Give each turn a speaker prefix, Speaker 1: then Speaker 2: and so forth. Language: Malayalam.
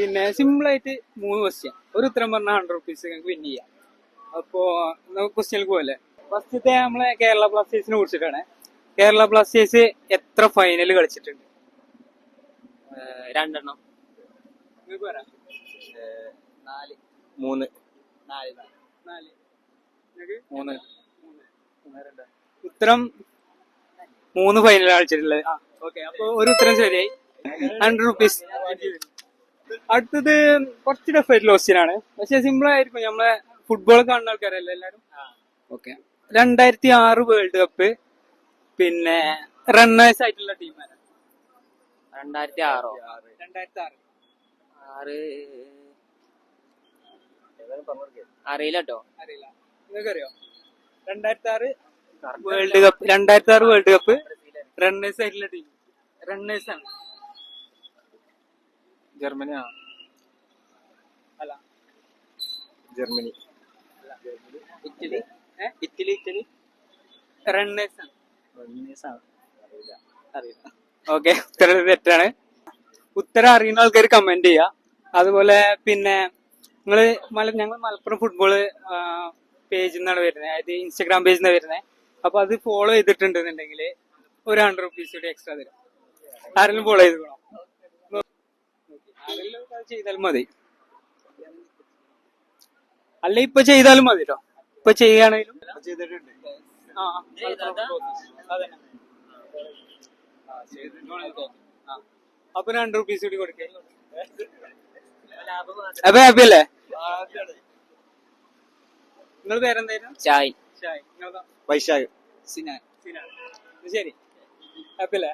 Speaker 1: പിന്നെ സിമ്പിൾ ആയിട്ട് 3 ക്വസ്റ്റ്യൻ, ഒരു ഉത്തരം പറഞ്ഞാൽ 100 റുപ്പീസ് നിങ്ങൾക്ക് വിൻ ചെയ്യാം. അപ്പോ നമുക്ക് ക്വസ്റ്റ്യനിലേക്ക് പോകല്ലേ. ഫസ്റ്റത്തെ നമ്മളെ കേരള ബ്ലാസ്റ്റേഴ്സിനെ കുറിച്ചിട്ടാണ്. കേരള ബ്ലാസ്റ്റേഴ്സ് എത്ര ഫൈനൽ കളിച്ചിട്ടുണ്ട്?
Speaker 2: 2
Speaker 1: നിങ്ങൾക്ക് പറയാം.
Speaker 2: 4 3
Speaker 1: 4 നിങ്ങൾക്ക്
Speaker 2: 3
Speaker 1: ഉത്തരം 3 ഫൈനൽ കളിച്ചിട്ടുള്ളത്. ഓക്കെ, അപ്പൊ ഒരു ഉത്തരം ശരിയായി, 100 റുപ്പീസ്. അടുത്തത് കുറച്ച് ടഫായിട്ടുള്ള ക്വസ്റ്റ്യൻ ആണ്, പക്ഷെ സിമ്പിൾ ആയിരിക്കും. നമ്മളെ ഫുട്ബോൾ കാണുന്ന ആൾക്കാരല്ലേ എല്ലാരും. ഓക്കെ, 2006 വേൾഡ് കപ്പ് പിന്നെ റണ്ണേഴ്സ് ആയിട്ടുള്ള ടീമാണ്.
Speaker 2: 2006 അറിയില്ല കേട്ടോ.
Speaker 1: അറിയില്ല, നിങ്ങൾക്കറിയോ? 2006 വേൾഡ് കപ്പ് റണ്ണേഴ്സ് ആയിട്ടുള്ള ടീം റണ്ണേഴ്സ് ആണ്.
Speaker 2: ജർമ്മനി
Speaker 1: അല്ല,
Speaker 2: ജർമ്മനി
Speaker 1: ഇറ്റലി റണ്ണേഴ്സ് ആണ്. അറിയില്ല. ഓക്കെ, ഉത്തരം തെറ്റാണ്. ഉത്തരം അറിയുന്ന ആൾക്കാർ കമന്റ് ചെയ്യാ. അതുപോലെ പിന്നെ ഞങ്ങൾ മലപ്പുറം ഫുട്ബോള് പേജിൽ നിന്നാണ് വരുന്നത്, അതായത് ഇൻസ്റ്റാഗ്രാം പേജിൽ നിന്നാണ് വരുന്നത്. അപ്പൊ അത് ഫോളോ ചെയ്തിട്ടുണ്ടെന്നുണ്ടെങ്കിൽ ഒരു 100 റുപ്പീസ് കൂടി എക്സ്ട്രാ തരും. ആരെങ്കിലും ഫോളോ ചെയ്തോളാം, ആരെങ്കിലും ചെയ്താലും മതി. അല്ല, ഇപ്പൊ ചെയ്താലും മതി കേട്ടോ. ഇപ്പൊ ചെയ്യുകയാണെങ്കിലും അപ്പൊ 100 റുപ്പീസ് കൂടി കൊടുക്കേ. അപ്പൊ ഹാപ്പി അല്ലേ? നിങ്ങൾ പേരെന്തായിരുന്നു?
Speaker 2: ചായ്.
Speaker 1: ഷായ്. നിങ്ങളോ?
Speaker 2: വൈശാഖ്.
Speaker 1: സിനാൻ. ശരി, ഹാപ്പി അല്ലേ?